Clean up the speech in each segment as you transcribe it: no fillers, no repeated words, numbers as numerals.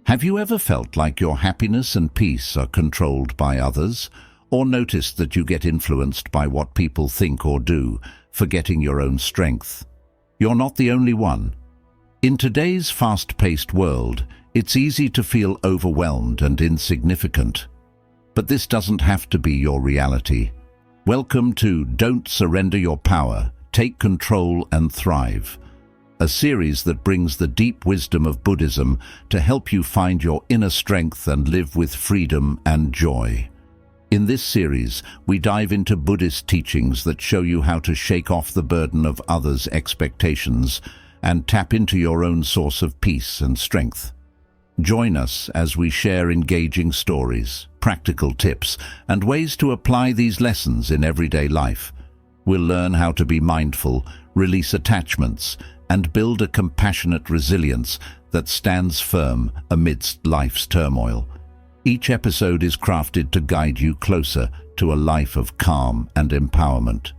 Have you ever felt like your happiness and peace are controlled by others, or noticed that you get influenced by what people think or do, forgetting your own strength? You're not the only one. In today's fast-paced world, it's easy to feel overwhelmed and insignificant. But this doesn't have to be your reality. Welcome to Don't Surrender Your Power, Take Control and Thrive, a series that brings the deep wisdom of Buddhism to help you find your inner strength and live with freedom and joy. In this series, we dive into Buddhist teachings that show you how to shake off the burden of others' expectations and tap into your own source of peace and strength. Join us as we share engaging stories, practical tips, and ways to apply these lessons in everyday life. We'll learn how to be mindful, release attachments, and build a compassionate resilience that stands firm amidst life's turmoil. Each episode is crafted to guide you closer to a life of calm and empowerment.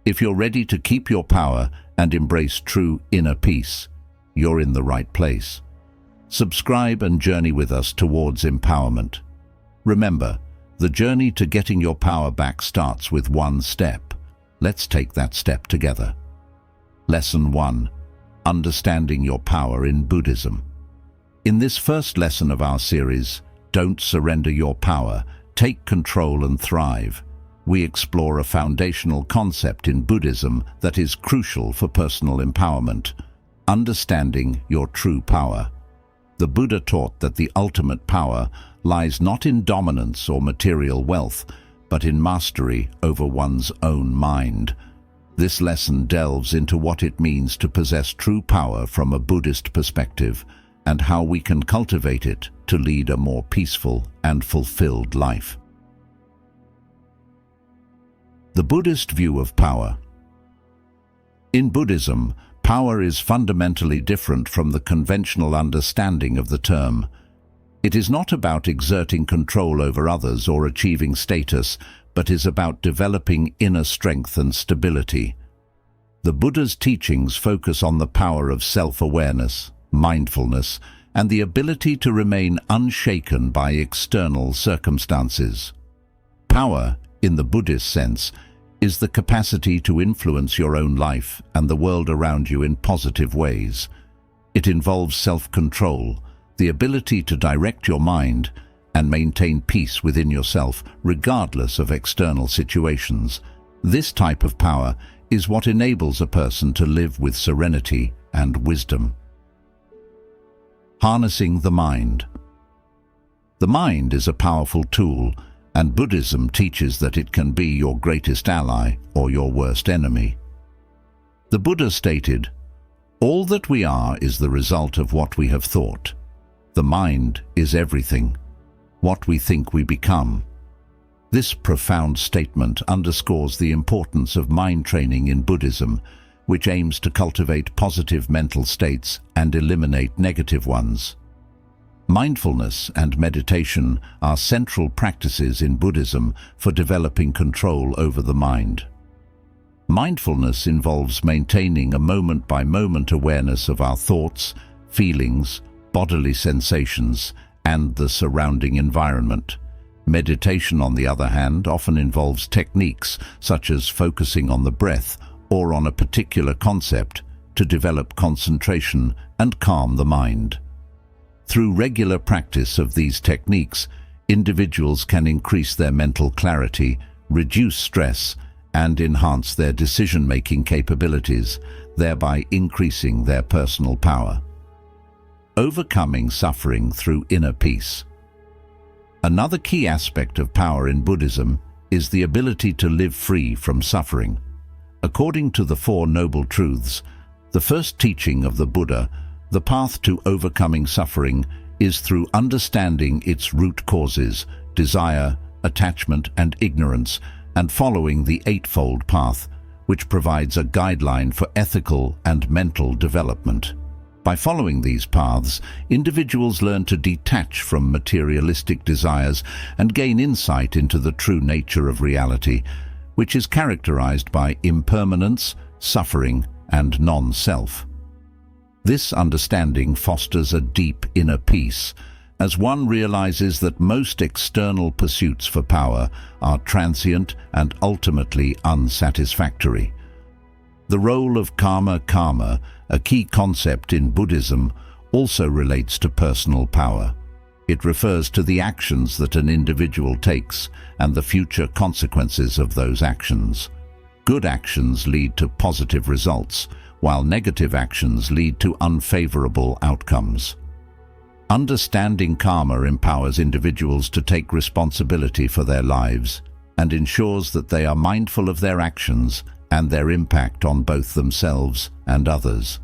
If you're ready to keep your power and embrace true inner peace, you're in the right place. Subscribe and journey with us towards empowerment. Remember, the journey to getting your power back starts with one step. Let's take that step together. Lesson 1. Understanding your power in Buddhism. In this first lesson of our series, Don't Surrender Your Power, Take Control and Thrive, we explore a foundational concept in Buddhism that is crucial for personal empowerment: understanding your true power. The Buddha taught that the ultimate power lies not in dominance or material wealth, but in mastery over one's own mind. This lesson delves into what it means to possess true power from a Buddhist perspective and how we can cultivate it to lead a more peaceful and fulfilled life. The Buddhist view of power. In Buddhism, power is fundamentally different from the conventional understanding of the term. It is not about exerting control over others or achieving status, but is about developing inner strength and stability. The Buddha's teachings focus on the power of self-awareness, mindfulness, and the ability to remain unshaken by external circumstances. Power, in the Buddhist sense, is the capacity to influence your own life and the world around you in positive ways. It involves self-control, the ability to direct your mind and maintain peace within yourself regardless of external situations. This type of power is what enables a person to live with serenity and wisdom. Harnessing the mind. The mind is a powerful tool, and Buddhism teaches that it can be your greatest ally or your worst enemy. The Buddha stated, "All that we are is the result of what we have thought. The mind is everything. What we think we become." This profound statement underscores the importance of mind training in Buddhism, which aims to cultivate positive mental states and eliminate negative ones. Mindfulness and meditation are central practices in Buddhism for developing control over the mind. Mindfulness involves maintaining a moment-by-moment awareness of our thoughts, feelings, bodily sensations, and the surrounding environment. Meditation, on the other hand, often involves techniques such as focusing on the breath or on a particular concept to develop concentration and calm the mind. Through regular practice of these techniques, individuals can increase their mental clarity, reduce stress, and enhance their decision-making capabilities, thereby increasing their personal power. Overcoming suffering through inner peace. Another key aspect of power in Buddhism is the ability to live free from suffering. According to the Four Noble Truths, the first teaching of the Buddha, the path to overcoming suffering is through understanding its root causes, desire, attachment, and ignorance, and following the Eightfold Path, which provides a guideline for ethical and mental development. By following these paths, individuals learn to detach from materialistic desires and gain insight into the true nature of reality, which is characterized by impermanence, suffering, and non-self. This understanding fosters a deep inner peace, as one realizes that most external pursuits for power are transient and ultimately unsatisfactory. The role of karma, a key concept in Buddhism, also relates to personal power. It refers to the actions that an individual takes and the future consequences of those actions. Good actions lead to positive results, while negative actions lead to unfavorable outcomes. Understanding karma empowers individuals to take responsibility for their lives and ensures that they are mindful of their actions and their impact on both themselves and others.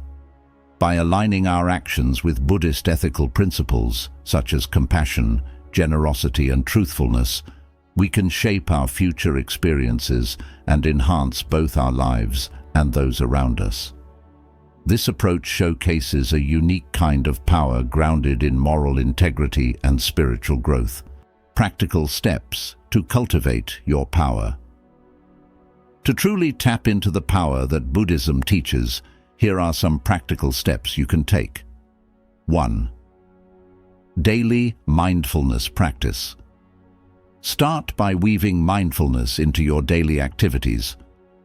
By aligning our actions with Buddhist ethical principles, such as compassion, generosity, and truthfulness, we can shape our future experiences and enhance both our lives and those around us. This approach showcases a unique kind of power grounded in moral integrity and spiritual growth. Practical steps to cultivate your power. To truly tap into the power that Buddhism teaches, here are some practical steps you can take. 1. Daily mindfulness practice. Start by weaving mindfulness into your daily activities.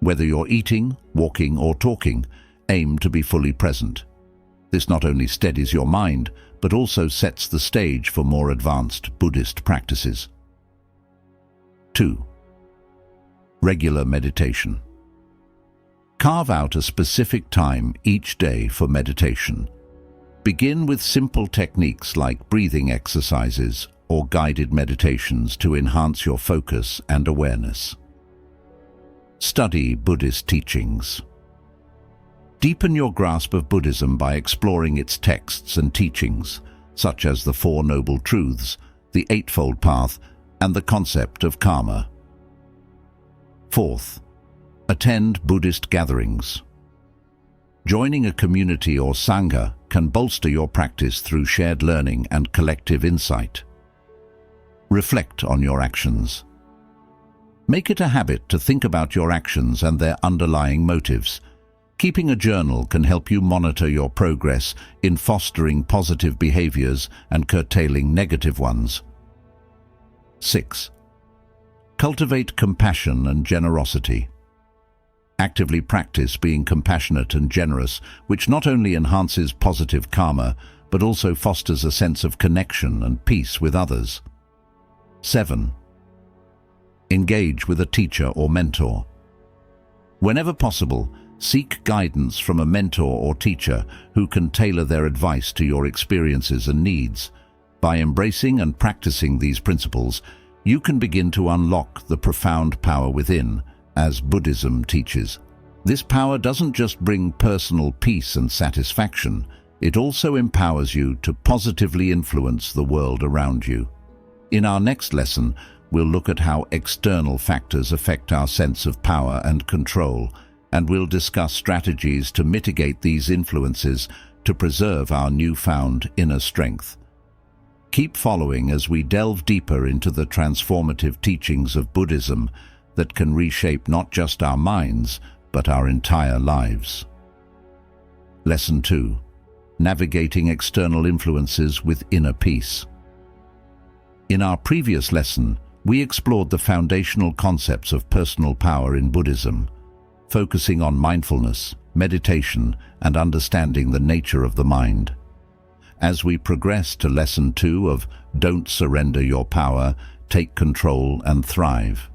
Whether you're eating, walking, or talking, aim to be fully present. This not only steadies your mind, but also sets the stage for more advanced Buddhist practices. 2. Regular meditation. Carve out a specific time each day for meditation. Begin with simple techniques like breathing exercises or guided meditations to enhance your focus and awareness. Study Buddhist teachings. Deepen your grasp of Buddhism by exploring its texts and teachings, such as the Four Noble Truths, the Eightfold Path, and the concept of karma. 4th, attend Buddhist gatherings. Joining a community or sangha can bolster your practice through shared learning and collective insight. Reflect on your actions. Make it a habit to think about your actions and their underlying motives. Keeping a journal can help you monitor your progress in fostering positive behaviors and curtailing negative ones. 6. Cultivate compassion and generosity. Actively practice being compassionate and generous, which not only enhances positive karma, but also fosters a sense of connection and peace with others. 7. Engage with a teacher or mentor. Whenever possible, seek guidance from a mentor or teacher who can tailor their advice to your experiences and needs. By embracing and practicing these principles, you can begin to unlock the profound power within, as Buddhism teaches. This power doesn't just bring personal peace and satisfaction, it also empowers you to positively influence the world around you. In our next lesson, we'll look at how external factors affect our sense of power and control, and we'll discuss strategies to mitigate these influences to preserve our newfound inner strength. Keep following as we delve deeper into the transformative teachings of Buddhism that can reshape not just our minds, but our entire lives. Lesson 2. Navigating external influences with inner peace. In our previous lesson, we explored the foundational concepts of personal power in Buddhism, focusing on mindfulness, meditation, and understanding the nature of the mind. As we progress to Lesson 2 of Don't Surrender Your Power, Take Control and Thrive,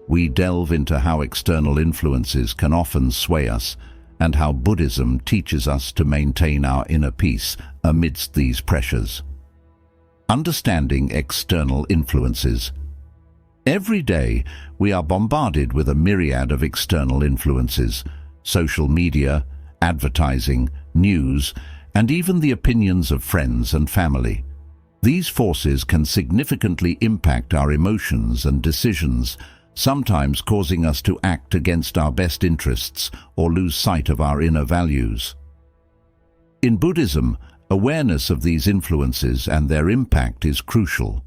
we delve into how external influences can often sway us and how Buddhism teaches us to maintain our inner peace amidst these pressures. Understanding external influences. Every day, we are bombarded with a myriad of external influences: social media, advertising, news, and even the opinions of friends and family. These forces can significantly impact our emotions and decisions, sometimes causing us to act against our best interests or lose sight of our inner values. In Buddhism, awareness of these influences and their impact is crucial.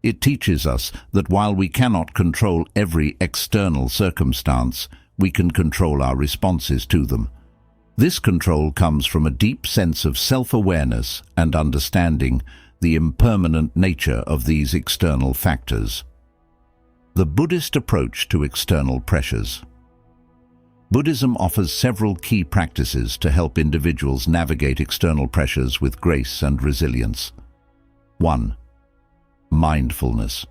It teaches us that while we cannot control every external circumstance, we can control our responses to them. This control comes from a deep sense of self-awareness and understanding the impermanent nature of these external factors. The Buddhist approach to external pressures. Buddhism offers several key practices to help individuals navigate external pressures with grace and resilience. 1. Mindfulness.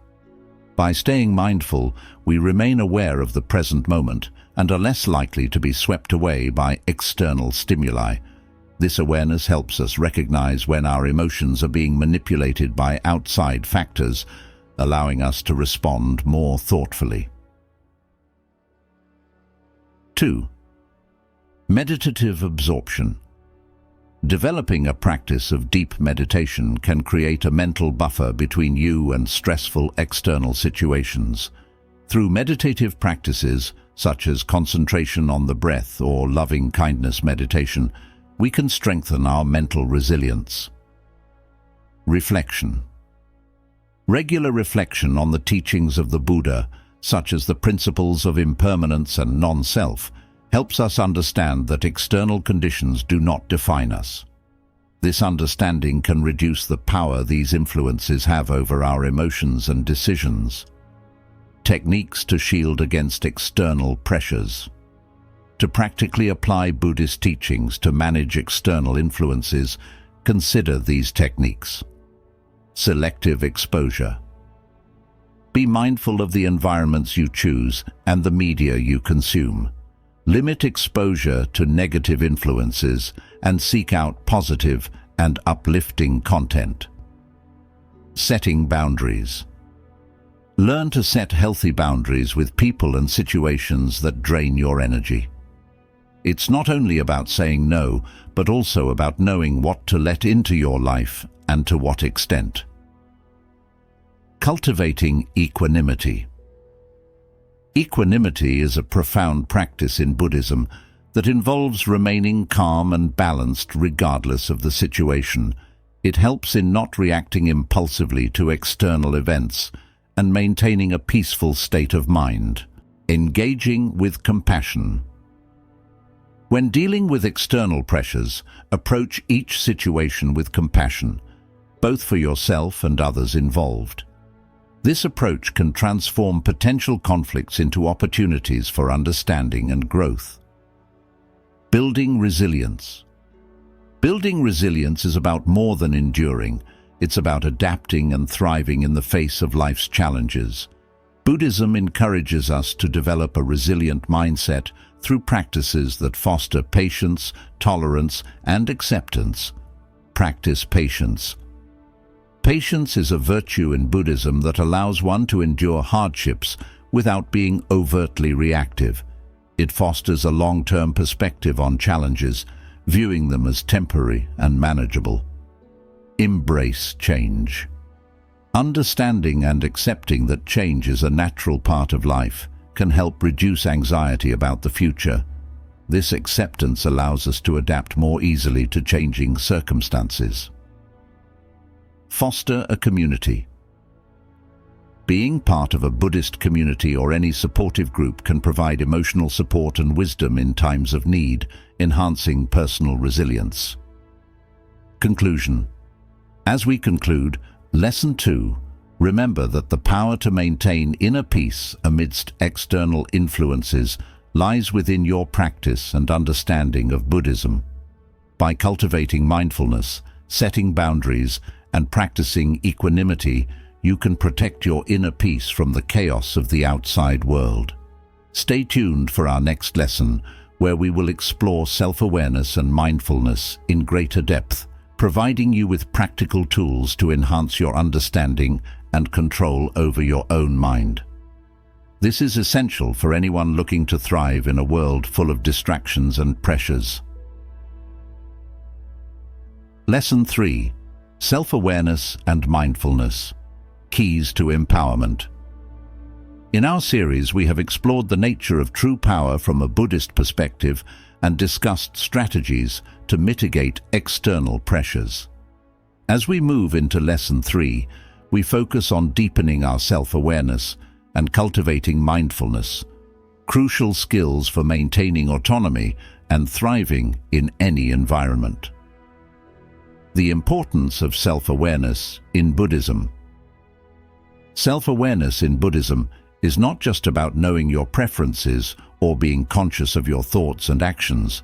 By staying mindful, we remain aware of the present moment and are less likely to be swept away by external stimuli. This awareness helps us recognize when our emotions are being manipulated by outside factors, allowing us to respond more thoughtfully. 2. Meditative absorption. Developing a practice of deep meditation can create a mental buffer between you and stressful external situations. Through meditative practices, such as concentration on the breath or loving kindness meditation, we can strengthen our mental resilience. Reflection. Regular reflection on the teachings of the Buddha, such as the principles of impermanence and non-self, helps us understand that external conditions do not define us. This understanding can reduce the power these influences have over our emotions and decisions. Techniques to shield against external pressures. To practically apply Buddhist teachings to manage external influences, consider these techniques. Selective exposure. Be mindful of the environments you choose and the media you consume. Limit exposure to negative influences and seek out positive and uplifting content. Setting boundaries. Learn to set healthy boundaries with people and situations that drain your energy. It's not only about saying no, but also about knowing what to let into your life and to what extent. Cultivating equanimity. Equanimity is a profound practice in Buddhism that involves remaining calm and balanced regardless of the situation. It helps in not reacting impulsively to external events and maintaining a peaceful state of mind. Engaging with compassion. When dealing with external pressures, approach each situation with compassion, both for yourself and others involved. This approach can transform potential conflicts into opportunities for understanding and growth. Building resilience. Building resilience is about more than enduring. It's about adapting and thriving in the face of life's challenges. Buddhism encourages us to develop a resilient mindset through practices that foster patience, tolerance, and acceptance. Practice patience. Patience is a virtue in Buddhism that allows one to endure hardships without being overtly reactive. It fosters a long-term perspective on challenges, viewing them as temporary and manageable. Embrace change. Understanding and accepting that change is a natural part of life can help reduce anxiety about the future. This acceptance allows us to adapt more easily to changing circumstances. Foster a community. Being part of a Buddhist community or any supportive group can provide emotional support and wisdom in times of need, enhancing personal resilience. Conclusion. As we conclude, Lesson 2, remember that the power to maintain inner peace amidst external influences lies within your practice and understanding of Buddhism. By cultivating mindfulness, setting boundaries, and practicing equanimity, you can protect your inner peace from the chaos of the outside world. Stay tuned for our next lesson, where we will explore self-awareness and mindfulness in greater depth, providing you with practical tools to enhance your understanding and control over your own mind. This is essential for anyone looking to thrive in a world full of distractions and pressures. Lesson 3. Self-awareness and mindfulness. Keys to empowerment. In our series, we have explored the nature of true power from a Buddhist perspective and discussed strategies to mitigate external pressures. As we move into Lesson 3, we focus on deepening our self-awareness and cultivating mindfulness, crucial skills for maintaining autonomy and thriving in any environment. The importance of self-awareness in Buddhism. Self-awareness in Buddhism is not just about knowing your preferences or being conscious of your thoughts and actions.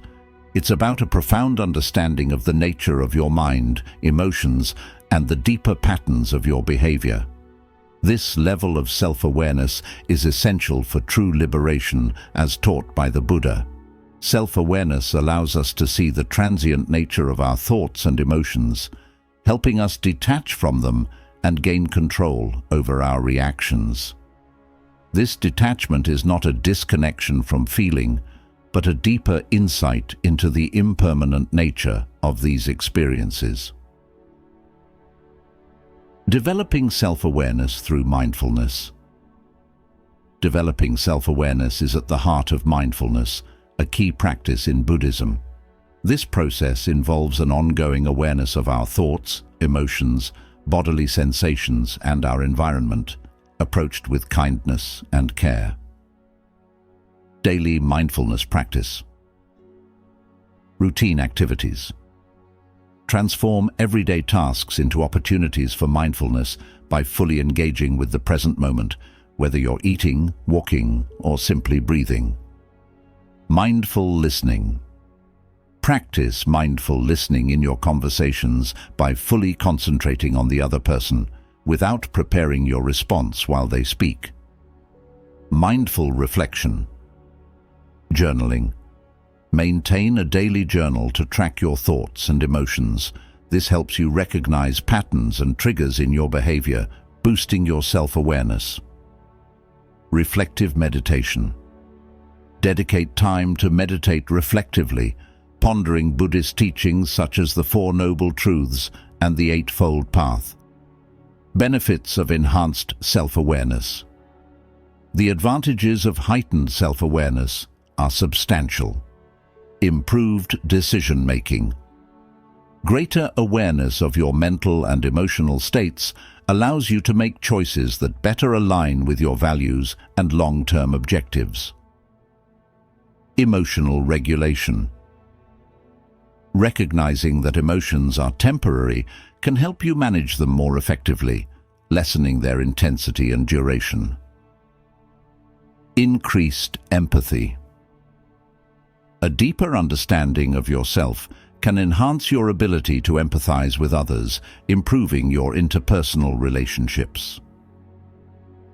It's about a profound understanding of the nature of your mind, emotions, and the deeper patterns of your behavior. This level of self-awareness is essential for true liberation, as taught by the Buddha. Self-awareness allows us to see the transient nature of our thoughts and emotions, helping us detach from them and gain control over our reactions. This detachment is not a disconnection from feeling, but a deeper insight into the impermanent nature of these experiences. Developing self-awareness through mindfulness. Developing self-awareness is at the heart of mindfulness, a key practice in Buddhism. This process involves an ongoing awareness of our thoughts, emotions, bodily sensations, and our environment, approached with kindness and care. Daily mindfulness practice. Routine activities. Transform everyday tasks into opportunities for mindfulness by fully engaging with the present moment, whether you're eating, walking, or simply breathing. Mindful listening. Practice mindful listening in your conversations by fully concentrating on the other person, without preparing your response while they speak. Mindful reflection. Journaling. Maintain a daily journal to track your thoughts and emotions. This helps you recognize patterns and triggers in your behavior, boosting your self-awareness. Reflective meditation. Dedicate time to meditate reflectively, pondering Buddhist teachings such as the Four Noble Truths and the Eightfold Path. Benefits of enhanced self-awareness. The advantages of heightened self-awareness are substantial. Improved decision-making. Greater awareness of your mental and emotional states allows you to make choices that better align with your values and long-term objectives. Emotional regulation. Recognizing that emotions are temporary can help you manage them more effectively, lessening their intensity and duration. Increased empathy. A deeper understanding of yourself can enhance your ability to empathize with others, improving your interpersonal relationships.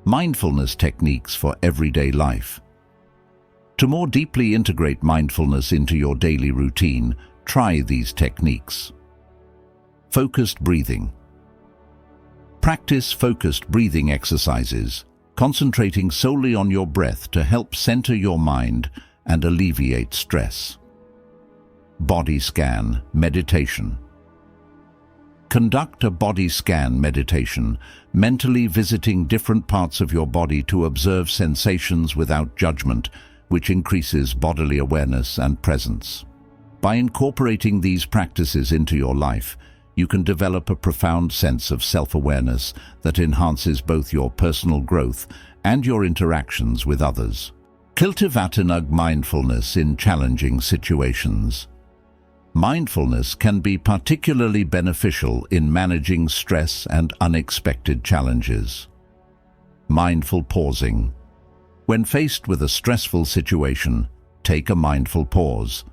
Mindfulness techniques for everyday life. To more deeply integrate mindfulness into your daily routine, try these techniques. Focused breathing. Practice focused breathing exercises, concentrating solely on your breath to help center your mind and alleviate stress. Body scan meditation. Conduct a body scan meditation, mentally visiting different parts of your body to observe sensations without judgment, which increases bodily awareness and presence. By incorporating these practices into your life, you can develop a profound sense of self-awareness that enhances both your personal growth and your interactions with others. Cultivating mindfulness in challenging situations. Mindfulness can be particularly beneficial in managing stress and unexpected challenges. Mindful pausing. When faced with a stressful situation, take a mindful pause.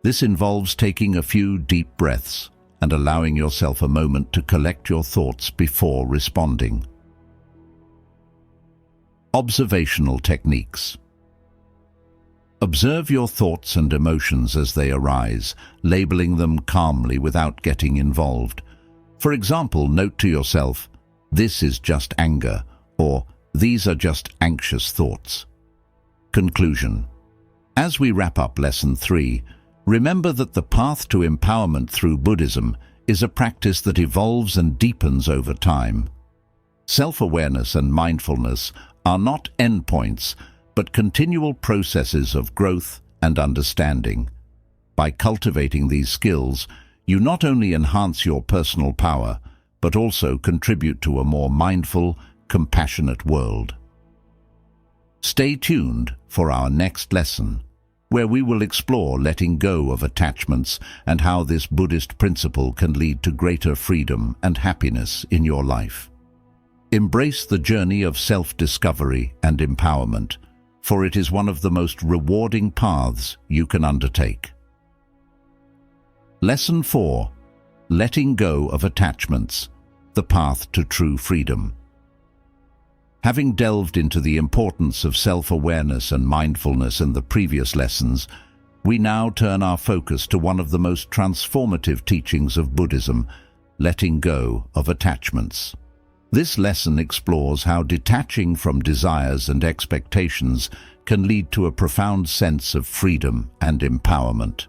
This involves taking a few deep breaths and allowing yourself a moment to collect your thoughts before responding. Observational techniques. Observe your thoughts and emotions as they arise, labeling them calmly without getting involved. For example, note to yourself, "This is just anger," or "These are just anxious thoughts." Conclusion. As we wrap up Lesson 3, remember that the path to empowerment through Buddhism is a practice that evolves and deepens over time. Self-awareness and mindfulness are not endpoints, but continual processes of growth and understanding. By cultivating these skills, you not only enhance your personal power, but also contribute to a more mindful, compassionate world. Stay tuned for our next lesson, where we will explore letting go of attachments and how this Buddhist principle can lead to greater freedom and happiness in your life. Embrace the journey of self-discovery and empowerment, for it is one of the most rewarding paths you can undertake. Lesson 4. Letting go of attachments, the path to true freedom. Having delved into the importance of self-awareness and mindfulness in the previous lessons, we now turn our focus to one of the most transformative teachings of Buddhism, letting go of attachments. This lesson explores how detaching from desires and expectations can lead to a profound sense of freedom and empowerment.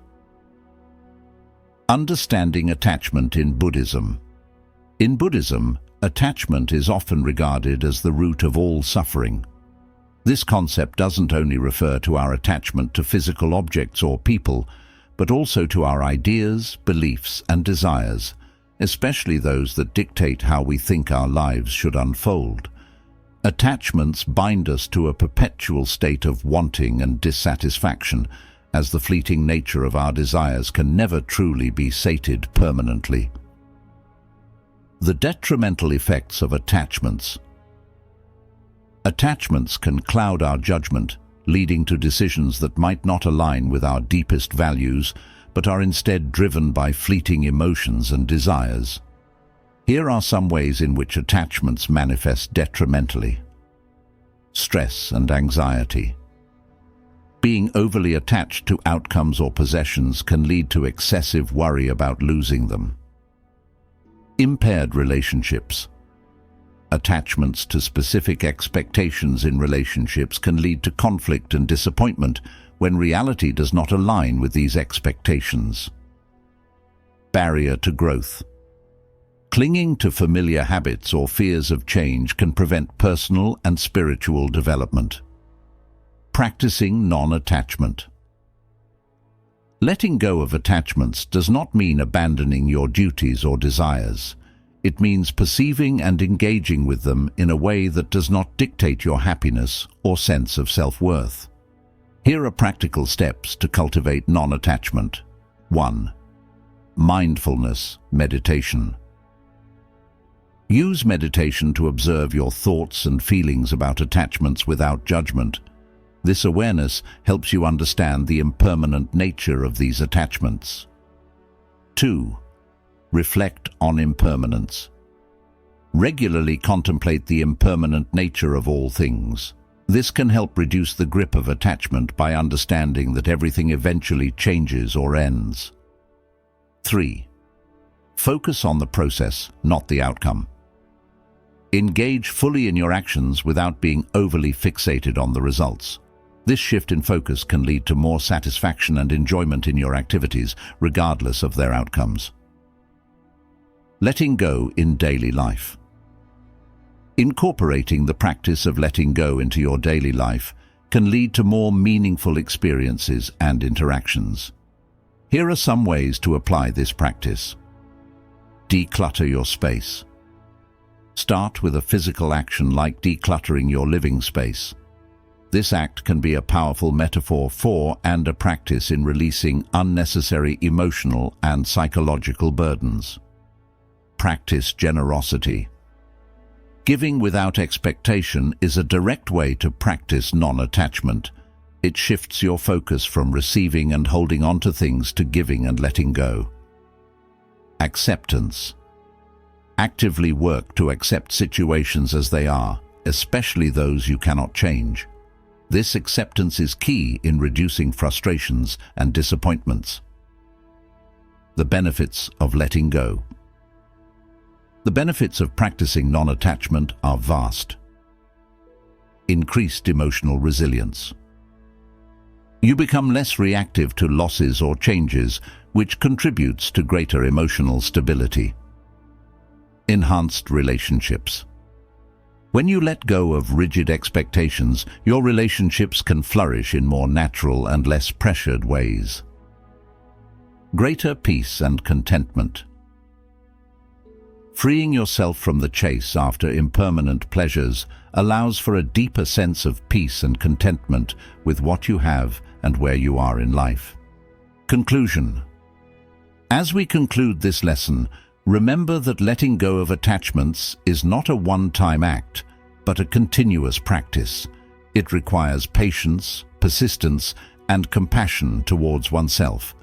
Understanding attachment in Buddhism. In Buddhism, attachment is often regarded as the root of all suffering. This concept doesn't only refer to our attachment to physical objects or people, but also to our ideas, beliefs, and desires, especially those that dictate how we think our lives should unfold. Attachments bind us to a perpetual state of wanting and dissatisfaction, as the fleeting nature of our desires can never truly be sated permanently. The detrimental effects of attachments. Attachments can cloud our judgment, leading to decisions that might not align with our deepest values, but are instead driven by fleeting emotions and desires. Here are some ways in which attachments manifest detrimentally. Stress and anxiety. Being overly attached to outcomes or possessions can lead to excessive worry about losing them. Impaired relationships. Attachments to specific expectations in relationships can lead to conflict and disappointment when reality does not align with these expectations. Barrier to growth. Clinging to familiar habits or fears of change can prevent personal and spiritual development. Practicing non-attachment. Letting go of attachments does not mean abandoning your duties or desires. It means perceiving and engaging with them in a way that does not dictate your happiness or sense of self-worth. Here are practical steps to cultivate non-attachment. 1. Mindfulness, meditation. Use meditation to observe your thoughts and feelings about attachments without judgment. This awareness helps you understand the impermanent nature of these attachments. 2. Reflect on impermanence. Regularly contemplate the impermanent nature of all things. This can help reduce the grip of attachment by understanding that everything eventually changes or ends. 3. Focus on the process, not the outcome. Engage fully in your actions without being overly fixated on the results. This shift in focus can lead to more satisfaction and enjoyment in your activities, regardless of their outcomes. Letting go in daily life. Incorporating the practice of letting go into your daily life can lead to more meaningful experiences and interactions. Here are some ways to apply this practice. Declutter your space. Start with a physical action like decluttering your living space. This act can be a powerful metaphor for and a practice in releasing unnecessary emotional and psychological burdens. Practice generosity. Giving without expectation is a direct way to practice non-attachment. It shifts your focus from receiving and holding on to things to giving and letting go. Acceptance. Actively work to accept situations as they are, especially those you cannot change. This acceptance is key in reducing frustrations and disappointments. The benefits of letting go. The benefits of practicing non-attachment are vast. Increased emotional resilience. You become less reactive to losses or changes, which contributes to greater emotional stability. Enhanced relationships. When you let go of rigid expectations, your relationships can flourish in more natural and less pressured ways. Greater peace and contentment. Freeing yourself from the chase after impermanent pleasures allows for a deeper sense of peace and contentment with what you have and where you are in life. Conclusion. As we conclude this lesson, remember that letting go of attachments is not a one-time act, but a continuous practice. It requires patience, persistence, and compassion towards oneself.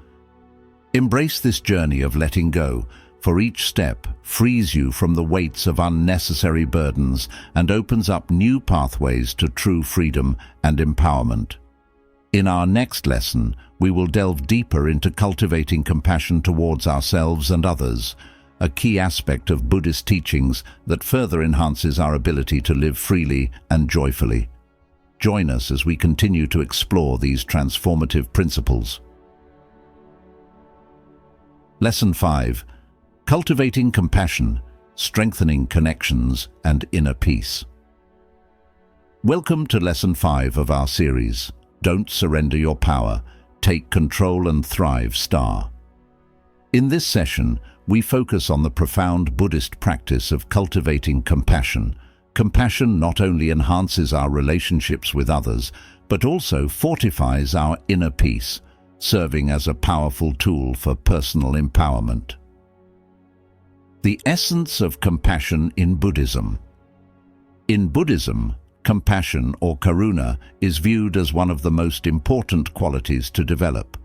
Embrace this journey of letting go, for each step frees you from the weights of unnecessary burdens and opens up new pathways to true freedom and empowerment. In our next lesson, we will delve deeper into cultivating compassion towards ourselves and others, a key aspect of Buddhist teachings that further enhances our ability to live freely and joyfully. Join us as we continue to explore these transformative principles. Lesson 5. Cultivating compassion, strengthening connections and inner peace. Welcome to Lesson 5 of our series, Don't Surrender Your Power, Take Control and Thrive Star. In this session, we focus on the profound Buddhist practice of cultivating compassion. Compassion not only enhances our relationships with others, but also fortifies our inner peace, serving as a powerful tool for personal empowerment. The essence of compassion in Buddhism. In Buddhism, compassion or karuna is viewed as one of the most important qualities to develop.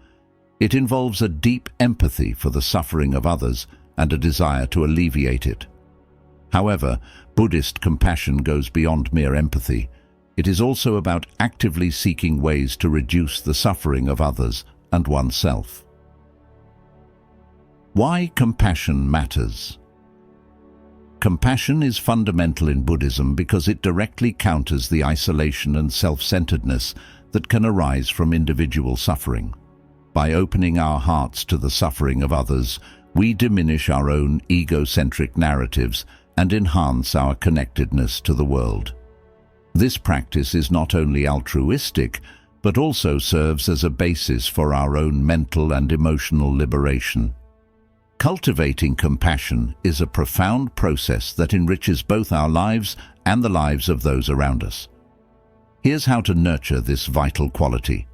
It involves a deep empathy for the suffering of others and a desire to alleviate it. However, Buddhist compassion goes beyond mere empathy. It is also about actively seeking ways to reduce the suffering of others and oneself. Why compassion matters? Compassion is fundamental in Buddhism because it directly counters the isolation and self-centeredness that can arise from individual suffering. By opening our hearts to the suffering of others, we diminish our own egocentric narratives and enhance our connectedness to the world. This practice is not only altruistic, but also serves as a basis for our own mental and emotional liberation. Cultivating compassion is a profound process that enriches both our lives and the lives of those around us. Here's how to nurture this vital quality.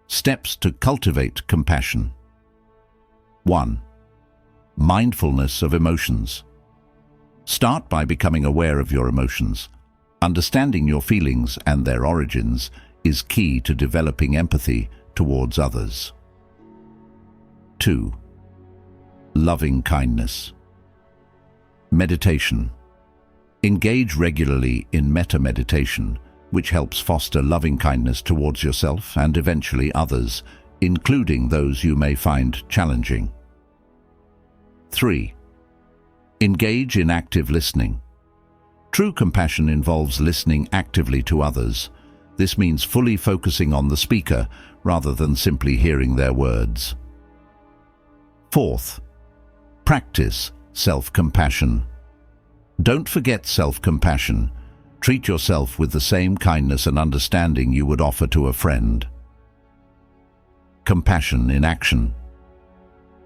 Steps to cultivate compassion. 1. Mindfulness of emotions. Start by becoming aware of your emotions. Understanding your feelings and their origins is key to developing empathy towards others. 2. Loving kindness. Meditation. Engage regularly in metta meditation, which helps foster loving kindness towards yourself and eventually others, including those you may find challenging. 3. Engage in active listening. True compassion involves listening actively to others. This means fully focusing on the speaker rather than simply hearing their words. 4th, practice self-compassion. Don't forget self-compassion. Treat yourself with the same kindness and understanding you would offer to a friend. Compassion in action.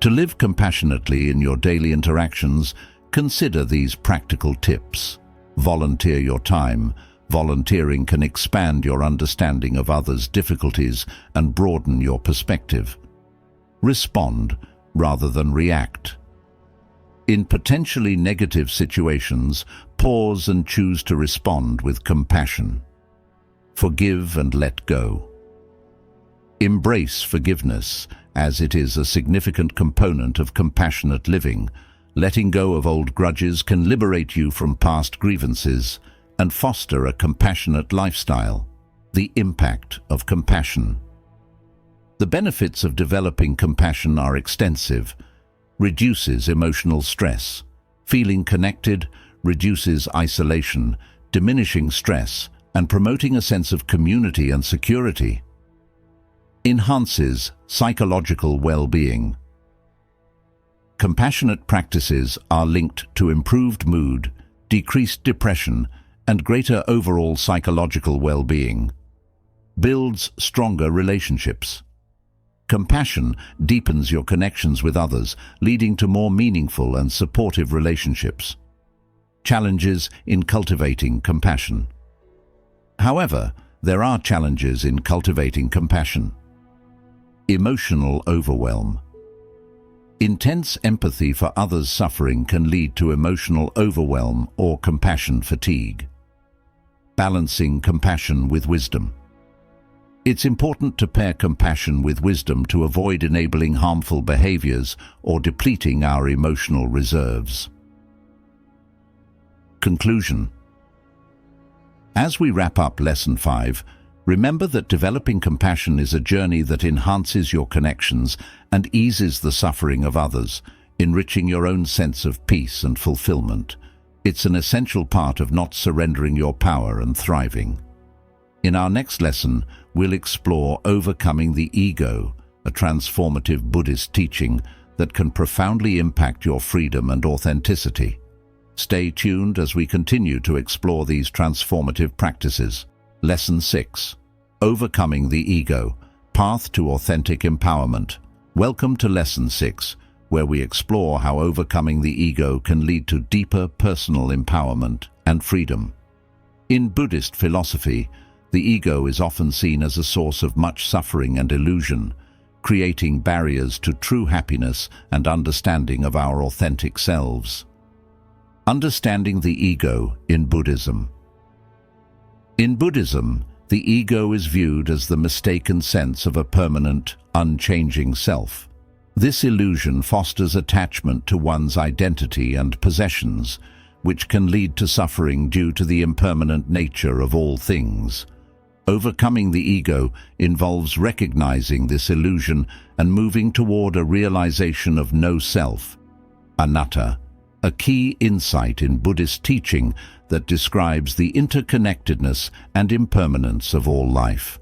To live compassionately in your daily interactions, consider these practical tips. Volunteer your time. Volunteering can expand your understanding of others' difficulties and broaden your perspective. Respond rather than react. In potentially negative situations, pause and choose to respond with compassion. Forgive and let go. Embrace forgiveness, as it is a significant component of compassionate living. Letting go of old grudges can liberate you from past grievances and foster a compassionate lifestyle. The impact of compassion. The benefits of developing compassion are extensive. Reduces emotional stress. Feeling connected reduces isolation, diminishing stress and promoting a sense of community and security. Enhances psychological well-being. Compassionate practices are linked to improved mood, decreased depression, and greater overall psychological well-being. Builds stronger relationships. Compassion deepens your connections with others, leading to more meaningful and supportive relationships. Challenges in cultivating compassion. However, there are challenges in cultivating compassion. Emotional overwhelm. Intense empathy for others' suffering can lead to emotional overwhelm or compassion fatigue. Balancing compassion with wisdom. It's important to pair compassion with wisdom to avoid enabling harmful behaviors or depleting our emotional reserves. Conclusion. As we wrap up Lesson 5, remember that developing compassion is a journey that enhances your connections and eases the suffering of others, enriching your own sense of peace and fulfillment. It's an essential part of not surrendering your power and thriving. In our next lesson, we'll explore overcoming the ego, a transformative Buddhist teaching that can profoundly impact your freedom and authenticity. Stay tuned as we continue to explore these transformative practices. Lesson 6. Overcoming the Ego, Path to Authentic Empowerment. Welcome to Lesson 6, where we explore how overcoming the ego can lead to deeper personal empowerment and freedom. In Buddhist philosophy, the ego is often seen as a source of much suffering and illusion, creating barriers to true happiness and understanding of our authentic selves. Understanding the ego in Buddhism. In Buddhism, the ego is viewed as the mistaken sense of a permanent, unchanging self. This illusion fosters attachment to one's identity and possessions, which can lead to suffering due to the impermanent nature of all things. Overcoming the ego involves recognizing this illusion and moving toward a realization of no self, anatta, a key insight in Buddhist teaching that describes the interconnectedness and impermanence of all life.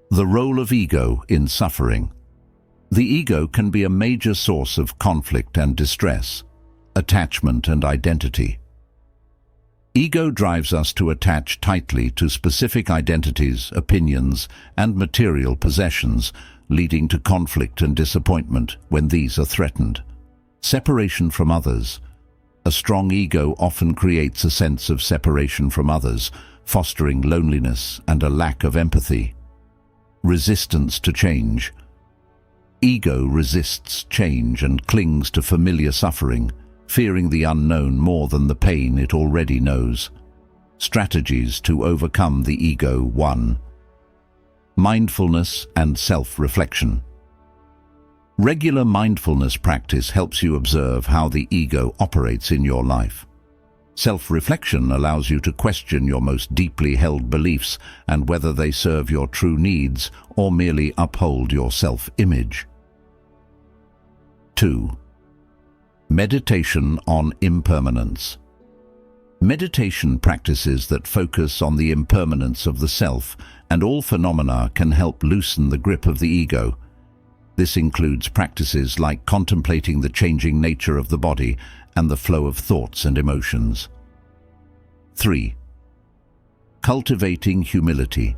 The role of ego in suffering. The ego can be a major source of conflict and distress, attachment and identity. Ego drives us to attach tightly to specific identities, opinions, and material possessions, leading to conflict and disappointment when these are threatened. Separation from others. A strong ego often creates a sense of separation from others, fostering loneliness and a lack of empathy. Resistance to change. Ego resists change and clings to familiar suffering, fearing the unknown more than the pain it already knows. Strategies to overcome the ego. 1. Mindfulness and self-reflection. Regular mindfulness practice helps you observe how the ego operates in your life. Self-reflection allows you to question your most deeply held beliefs and whether they serve your true needs or merely uphold your self-image. 2. Meditation on impermanence. Meditation practices that focus on the impermanence of the self and all phenomena can help loosen the grip of the ego. This includes practices like contemplating the changing nature of the body and the flow of thoughts and emotions. 3. Cultivating humility.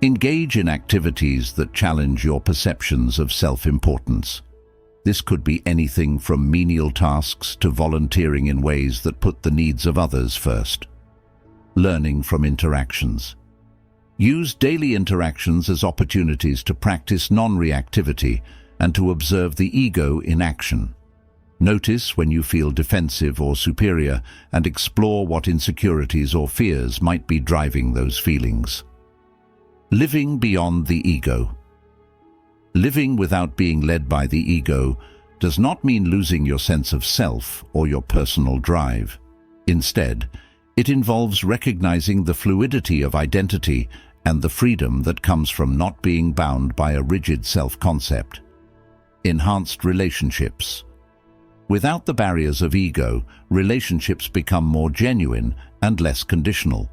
Engage in activities that challenge your perceptions of self-importance. This could be anything from menial tasks to volunteering in ways that put the needs of others first. Learning from interactions. Use daily interactions as opportunities to practice non-reactivity and to observe the ego in action. Notice when you feel defensive or superior and explore what insecurities or fears might be driving those feelings. Living beyond the ego. Living without being led by the ego does not mean losing your sense of self or your personal drive. Instead, it involves recognizing the fluidity of identity and the freedom that comes from not being bound by a rigid self-concept. Enhanced relationships. Without the barriers of ego, relationships become more genuine and less conditional.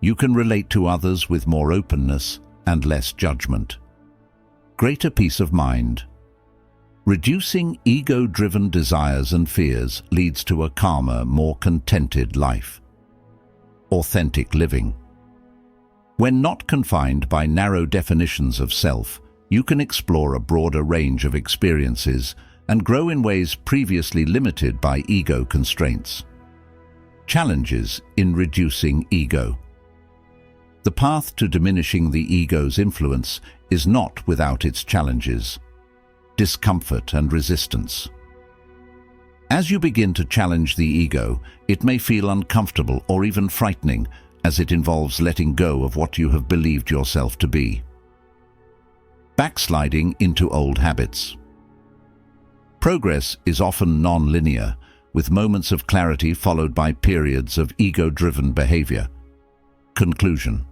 You can relate to others with more openness and less judgment. Greater peace of mind. Reducing ego-driven desires and fears leads to a calmer, more contented life. Authentic living. When not confined by narrow definitions of self, you can explore a broader range of experiences and grow in ways previously limited by ego constraints. Challenges in reducing ego. The path to diminishing the ego's influence is not without its challenges, discomfort and resistance. As you begin to challenge the ego, it may feel uncomfortable or even frightening, as it involves letting go of what you have believed yourself to be. Backsliding into old habits. Progress is often non-linear, with moments of clarity followed by periods of ego-driven behavior. Conclusion.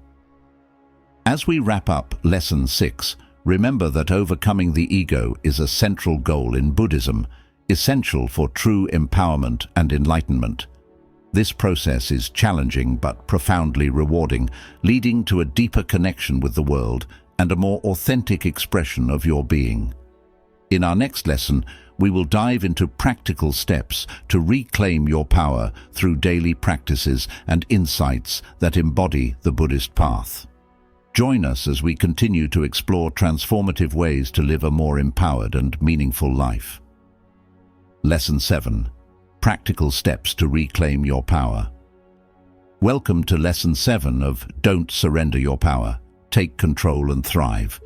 As we wrap up Lesson 6, remember that overcoming the ego is a central goal in Buddhism, essential for true empowerment and enlightenment. This process is challenging but profoundly rewarding, leading to a deeper connection with the world and a more authentic expression of your being. In our next lesson, we will dive into practical steps to reclaim your power through daily practices and insights that embody the Buddhist path. Join us as we continue to explore transformative ways to live a more empowered and meaningful life. Lesson 7. Practical steps to reclaim your power. Welcome to Lesson 7 of Don't Surrender Your Power, Take Control and Thrive,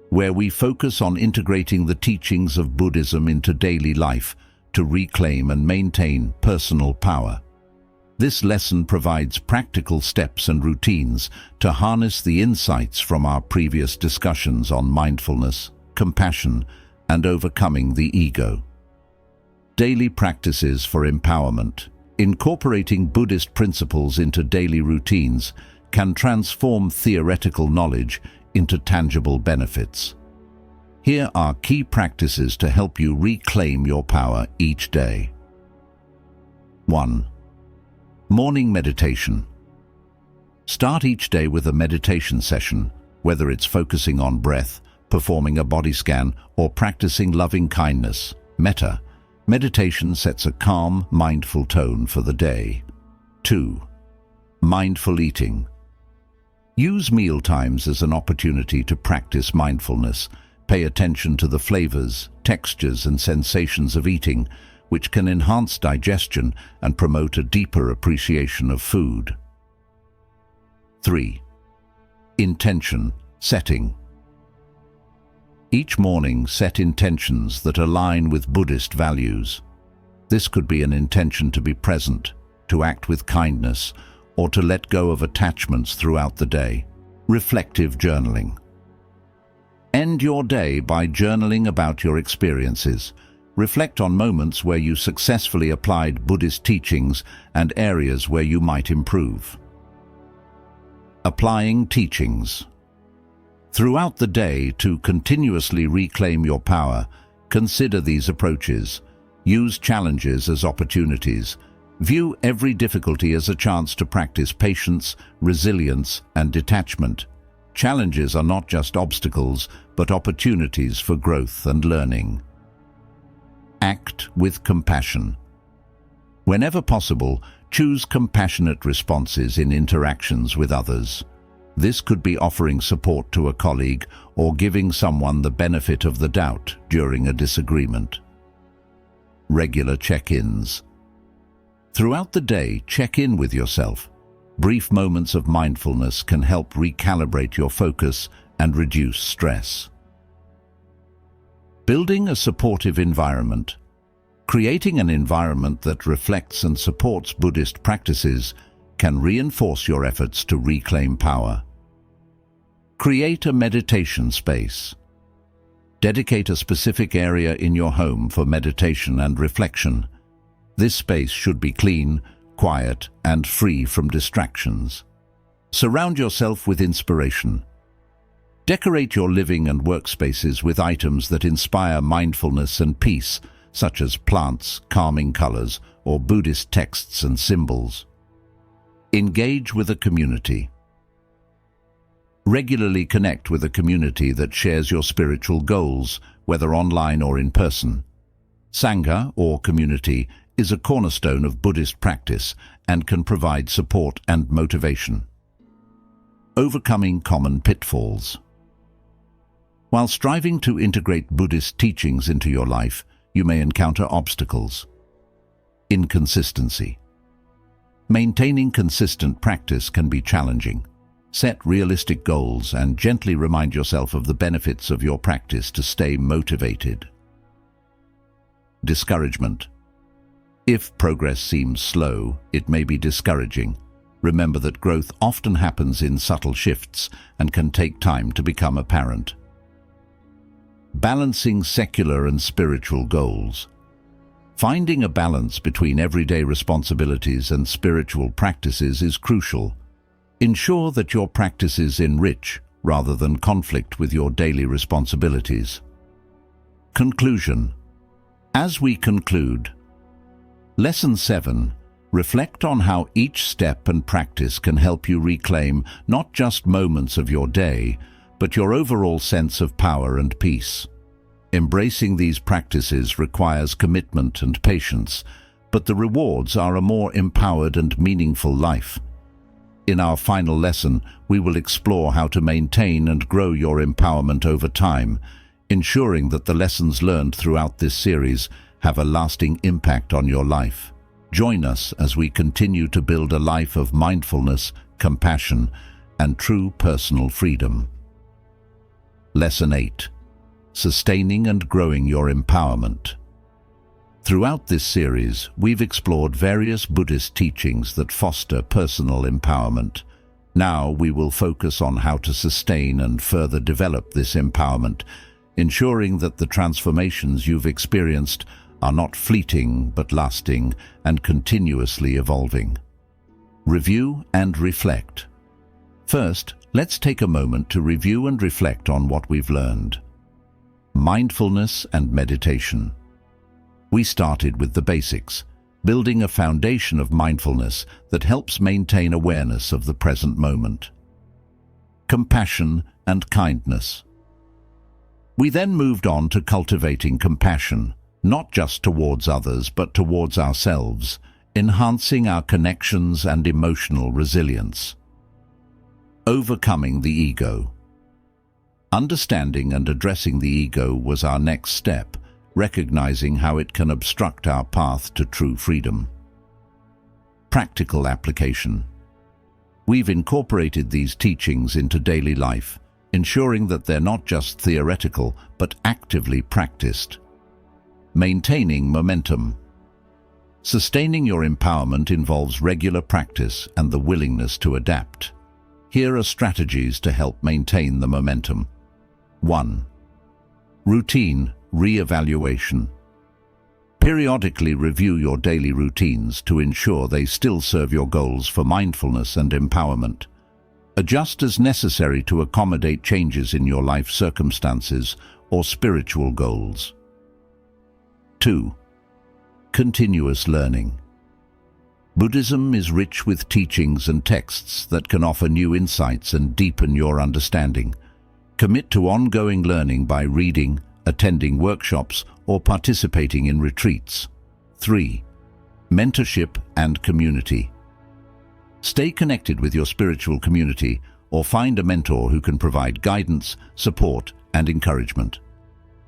where we focus on integrating the teachings of Buddhism into daily life to reclaim and maintain personal power. This lesson provides practical steps and routines to harness the insights from our previous discussions on mindfulness, compassion, and overcoming the ego. Daily practices for empowerment. Incorporating Buddhist principles into daily routines can transform theoretical knowledge into tangible benefits. Here are key practices to help you reclaim your power each day. 1. Morning meditation. Start each day with a meditation session, whether it's focusing on breath, performing a body scan, or practicing loving kindness, metta. Meditation sets a calm, mindful tone for the day. 2. Mindful eating. Use meal times as an opportunity to practice mindfulness. Pay attention to the flavors, textures, and sensations of eating, which can enhance digestion and promote a deeper appreciation of food. 3. Intention setting. Each morning, set intentions that align with Buddhist values. This could be an intention to be present, to act with kindness, or to let go of attachments throughout the day. Reflective journaling. End your day by journaling about your experiences. Reflect on moments where you successfully applied Buddhist teachings and areas where you might improve. Applying teachings. Throughout the day, to continuously reclaim your power, consider these approaches. Use challenges as opportunities. View every difficulty as a chance to practice patience, resilience, and detachment. Challenges are not just obstacles, but opportunities for growth and learning. Act with compassion. Whenever possible, choose compassionate responses in interactions with others. This could be offering support to a colleague or giving someone the benefit of the doubt during a disagreement. Regular check-ins. Throughout the day, check in with yourself. Brief moments of mindfulness can help recalibrate your focus and reduce stress. Building a supportive environment. Creating an environment that reflects and supports Buddhist practices can reinforce your efforts to reclaim power. Create a meditation space. Dedicate a specific area in your home for meditation and reflection. This space should be clean, quiet, and free from distractions. Surround yourself with inspiration. Decorate your living and workspaces with items that inspire mindfulness and peace, such as plants, calming colors, or Buddhist texts and symbols. Engage with a community. Regularly connect with a community that shares your spiritual goals, whether online or in person. Sangha, or community, is a cornerstone of Buddhist practice and can provide support and motivation. Overcoming common pitfalls. While striving to integrate Buddhist teachings into your life, you may encounter obstacles. Inconsistency. Maintaining consistent practice can be challenging. Set realistic goals and gently remind yourself of the benefits of your practice to stay motivated. Discouragement. If progress seems slow, it may be discouraging. Remember that growth often happens in subtle shifts and can take time to become apparent. Balancing secular and spiritual goals. Finding a balance between everyday responsibilities and spiritual practices is crucial. Ensure that your practices enrich rather than conflict with your daily responsibilities. Conclusion. As we conclude, Lesson 7. Reflect on how each step and practice can help you reclaim not just moments of your day, but your overall sense of power and peace. Embracing these practices requires commitment and patience, but the rewards are a more empowered and meaningful life. In our final lesson, we will explore how to maintain and grow your empowerment over time, ensuring that the lessons learned throughout this series have a lasting impact on your life. Join us as we continue to build a life of mindfulness, compassion, and true personal freedom. Lesson 8. Sustaining and growing your empowerment. Throughout this series, we've explored various Buddhist teachings that foster personal empowerment. Now we will focus on how to sustain and further develop this empowerment, ensuring that the transformations you've experienced are not fleeting but lasting and continuously evolving. Review and reflect. First, let's take a moment to review and reflect on what we've learned. Mindfulness and meditation. We started with the basics, building a foundation of mindfulness that helps maintain awareness of the present moment. Compassion and kindness. We then moved on to cultivating compassion, not just towards others but towards ourselves, enhancing our connections and emotional resilience. Overcoming the ego. Understanding and addressing the ego was our next step, recognizing how it can obstruct our path to true freedom. Practical application. We've incorporated these teachings into daily life, ensuring that they're not just theoretical but actively practiced. Maintaining momentum. Sustaining your empowerment involves regular practice and the willingness to adapt. Here are strategies to help maintain the momentum. 1. Routine re-evaluation. Periodically review your daily routines to ensure they still serve your goals for mindfulness and empowerment. Adjust as necessary to accommodate changes in your life circumstances or spiritual goals. 2. Continuous learning. Buddhism is rich with teachings and texts that can offer new insights and deepen your understanding. Commit to ongoing learning by reading, attending workshops, or participating in retreats. 3. Mentorship and community. Stay connected with your spiritual community or find a mentor who can provide guidance, support, and encouragement.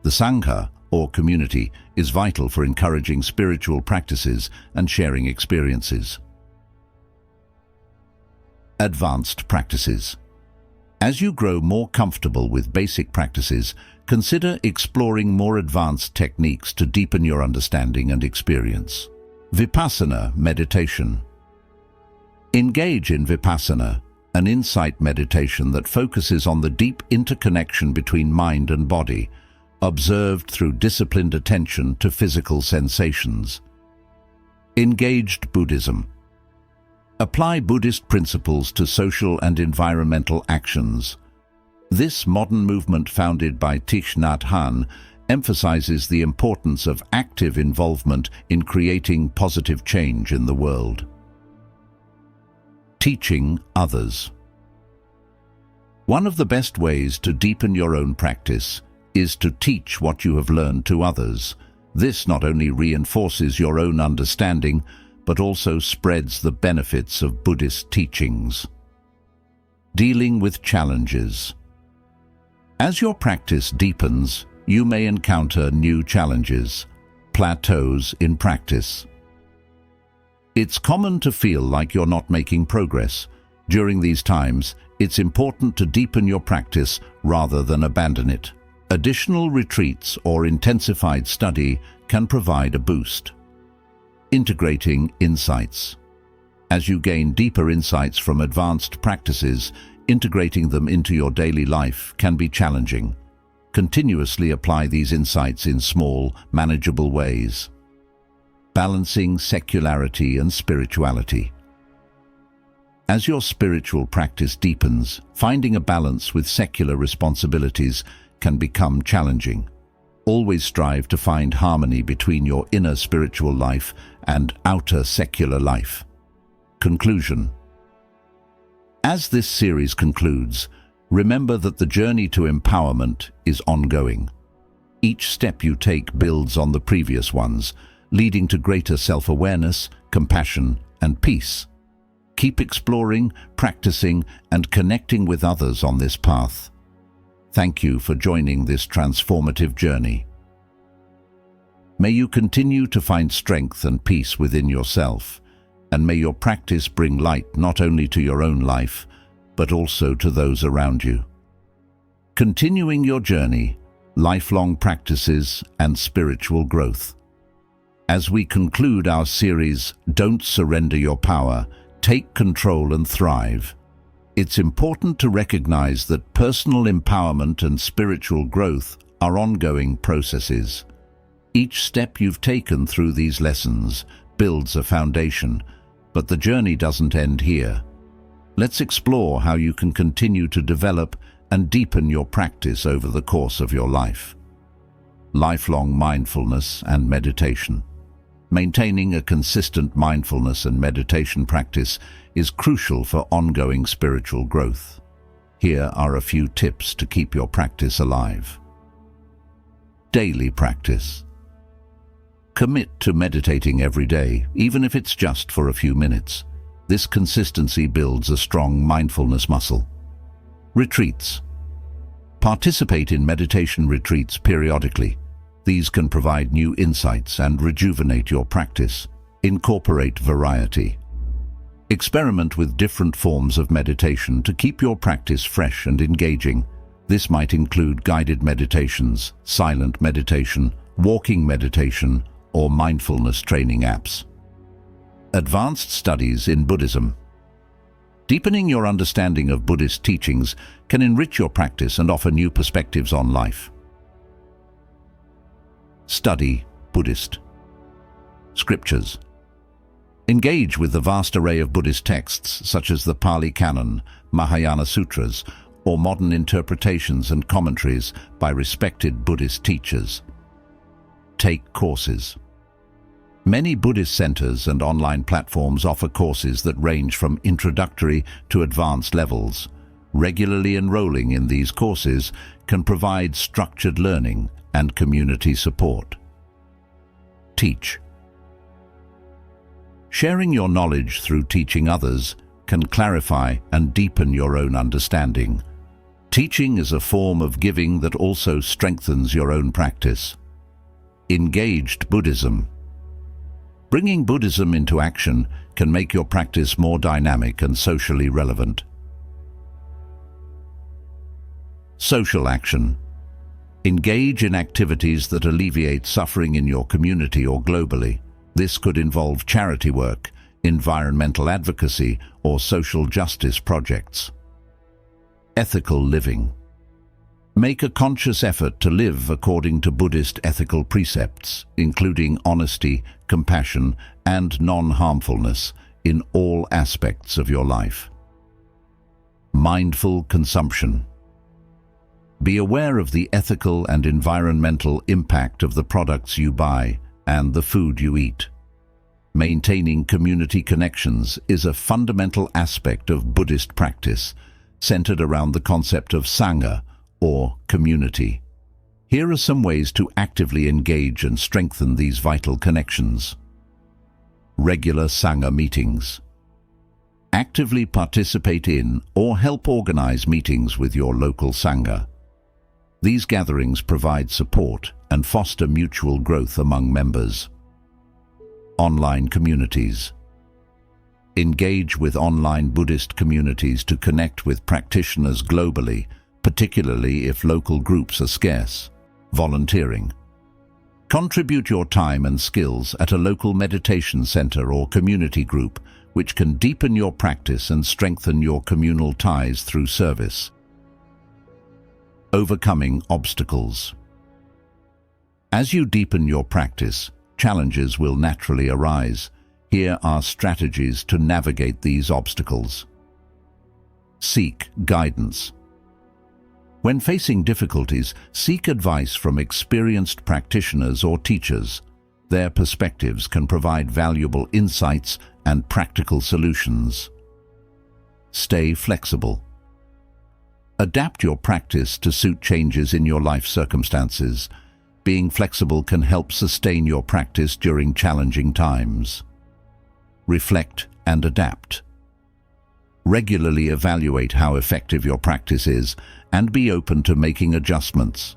The Sangha, or community, is vital for encouraging spiritual practices and sharing experiences. Advanced practices. As you grow more comfortable with basic practices, consider exploring more advanced techniques to deepen your understanding and experience. Vipassana meditation. Engage in Vipassana, an insight meditation that focuses on the deep interconnection between mind and body, observed through disciplined attention to physical sensations. Engaged Buddhism. Apply Buddhist principles to social and environmental actions. This modern movement, founded by Thich Nhat Hanh, emphasizes the importance of active involvement in creating positive change in the world. Teaching others. One of the best ways to deepen your own practice is to teach what you have learned to others. This not only reinforces your own understanding, but also spreads the benefits of Buddhist teachings. Dealing with challenges. As your practice deepens, you may encounter new challenges, plateaus in practice. It's common to feel like you're not making progress. During these times, It's important to deepen your practice rather than abandon it. Additional retreats or intensified study can provide a boost. Integrating insights. As you gain deeper insights from advanced practices, integrating them into your daily life can be challenging. Continuously apply these insights in small, manageable ways. Balancing secularity and spirituality. As your spiritual practice deepens, finding a balance with secular responsibilities can become challenging. Always strive to find harmony between your inner spiritual life and outer secular life. Conclusion. As this series concludes, remember that the journey to empowerment is ongoing. Each step you take builds on the previous ones, leading to greater self-awareness, compassion, and peace. Keep exploring, practicing, and connecting with others on this path. Thank you for joining this transformative journey. May you continue to find strength and peace within yourself, and may your practice bring light not only to your own life, but also to those around you. Continuing your journey, lifelong practices, and spiritual growth. As we conclude our series, Don't Surrender Your Power, Take Control and Thrive, it's important to recognize that personal empowerment and spiritual growth are ongoing processes. Each step you've taken through these lessons builds a foundation, but the journey doesn't end here. Let's explore how you can continue to develop and deepen your practice over the course of your life. Lifelong mindfulness and meditation. Maintaining a consistent mindfulness and meditation practice is crucial for ongoing spiritual growth. Here are a few tips to keep your practice alive. Daily practice. Commit to meditating every day, even if it's just for a few minutes. This consistency builds a strong mindfulness muscle. Retreats. Participate in meditation retreats periodically. These can provide new insights and rejuvenate your practice. Incorporate variety. Experiment with different forms of meditation to keep your practice fresh and engaging. This might include guided meditations, silent meditation, walking meditation, or mindfulness training apps. Advanced studies in Buddhism. Deepening your understanding of Buddhist teachings can enrich your practice and offer new perspectives on life. Study Buddhist scriptures. Engage with the vast array of Buddhist texts such as the Pali Canon, Mahayana Sutras, or modern interpretations and commentaries by respected Buddhist teachers. Take courses. Many Buddhist centers and online platforms offer courses that range from introductory to advanced levels. Regularly enrolling in these courses can provide structured learning and community support. Teach. Sharing your knowledge through teaching others can clarify and deepen your own understanding. Teaching is a form of giving that also strengthens your own practice. Engaged Buddhism. Bringing Buddhism into action can make your practice more dynamic and socially relevant. Social action. Engage in activities that alleviate suffering in your community or globally. This could involve charity work, environmental advocacy, or social justice projects. Ethical living. Make a conscious effort to live according to Buddhist ethical precepts, including honesty, compassion, and non-harmfulness in all aspects of your life. Mindful consumption. Be aware of the ethical and environmental impact of the products you buy and the food you eat. Maintaining community connections is a fundamental aspect of Buddhist practice, centered around the concept of Sangha, or community. Here are some ways to actively engage and strengthen these vital connections. Regular Sangha meetings. Actively participate in or help organize meetings with your local Sangha. These gatherings provide support and foster mutual growth among members. Online communities. Engage with online Buddhist communities to connect with practitioners globally, particularly if local groups are scarce. Volunteering. Contribute your time and skills at a local meditation center or community group, which can deepen your practice and strengthen your communal ties through service. Overcoming obstacles. As you deepen your practice, challenges will naturally arise. Here are strategies to navigate these obstacles. Seek guidance. When facing difficulties, seek advice from experienced practitioners or teachers. Their perspectives can provide valuable insights and practical solutions. Stay flexible. Adapt your practice to suit changes in your life circumstances. Being flexible can help sustain your practice during challenging times. Reflect and adapt. Regularly evaluate how effective your practice is and be open to making adjustments.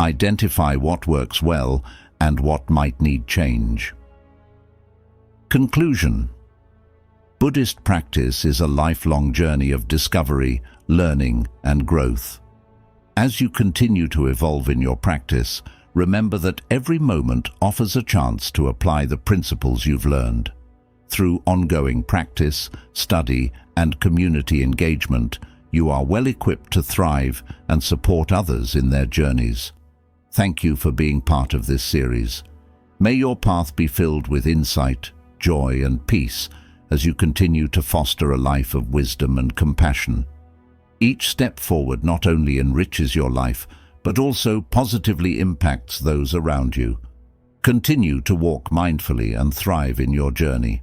Identify what works well and what might need change. Conclusion. Buddhist practice is a lifelong journey of discovery, learning, and growth. As you continue to evolve in your practice, remember that every moment offers a chance to apply the principles you've learned. Through ongoing practice, study, and community engagement, you are well equipped to thrive and support others in their journeys. Thank you for being part of this series. May your path be filled with insight, joy, and peace as you continue to foster a life of wisdom and compassion. Each step forward not only enriches your life, but also positively impacts those around you. Continue to walk mindfully and thrive in your journey.